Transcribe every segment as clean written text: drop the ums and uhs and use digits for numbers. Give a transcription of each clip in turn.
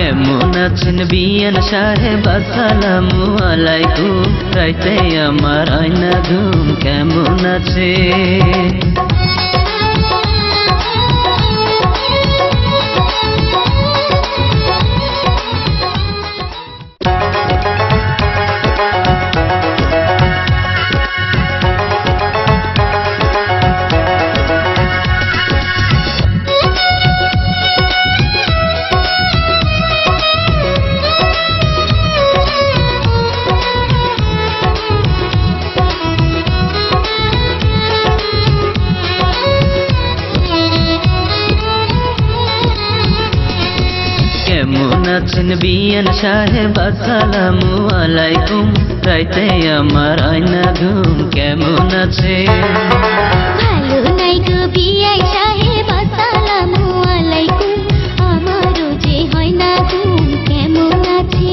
কেমন আছেন বিয়ান সাহেব আসসালামু আলাইকুম রাইতে আমার আয়না ঘুম কেমন আছে কেমন আছেন বিয়ান সাহেব আসসালামু আলাইকুম রাইতে আমার আয়না ঘুম কেমন আছে ভালো নাই গো বিয়াই সাহেব আসসালামু আলাইকুম আমারও যে হয় না ঘুম কেমন আছে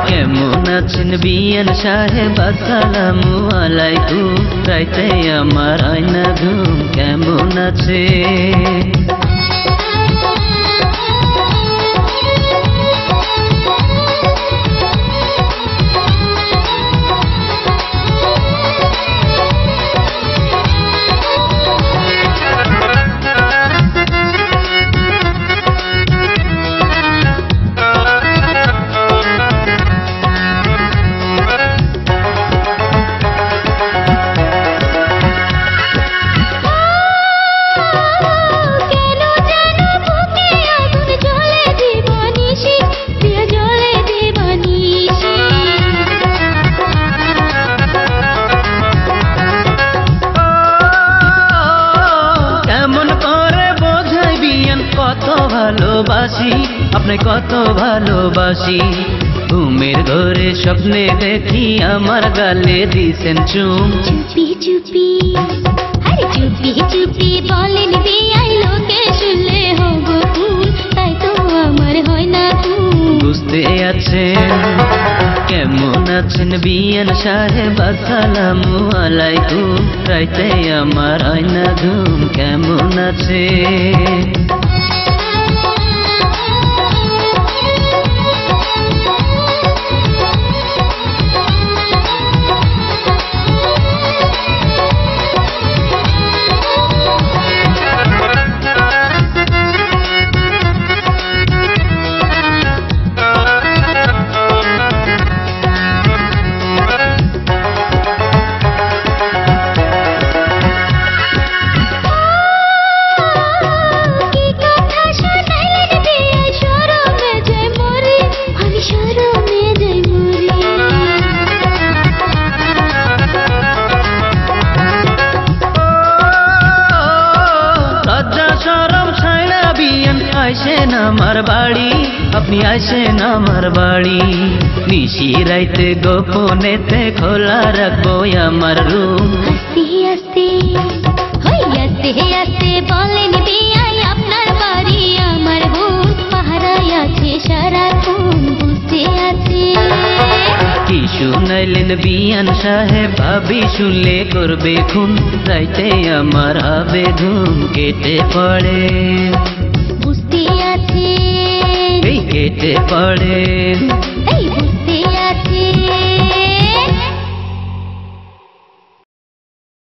কেমন আছেন বিয়ান সাহেব আসসালামু আলাইকুম রাইতে আমার আয়না ঘুম কেমন আছে কত ভালোবাসি আপনাকে কত ভালোবাসি ঘুমের ঘরে স্বপ্নে দেখি আমার গালে দিছেন চুম চুপি চুপি আরে চুপি চুপি বলেন বিয়াই লোকে শুনলে হব ফুল তাই তো আমার হয় না ঘুম বুঝতে আছেন কেমন আছেন বিয়ান সাহেব আসসালামু আলাইকুম রাইতে আমার আয়না ঘুম কেমন আছে আইসেন আমার বাড়ি আপনি আইসেন আমার বাড়ি নিশি রাইতে গোপনেতে খোলা রাখবো আমার রুম আস্তে আস্তে আস্তে আস্তে বলেন বিয়াই আপনার বাড়ি আমার বোন পাহারায় আছে সারাক্ষণ বুঝতে আছে কি শুনাইলেন বিয়ান সাহেব ভাবি শুনলে করবে খুন রাইতে আমার হবে ঘুম কেটে পড়ে বুঝতে আছে কেটে পড়ে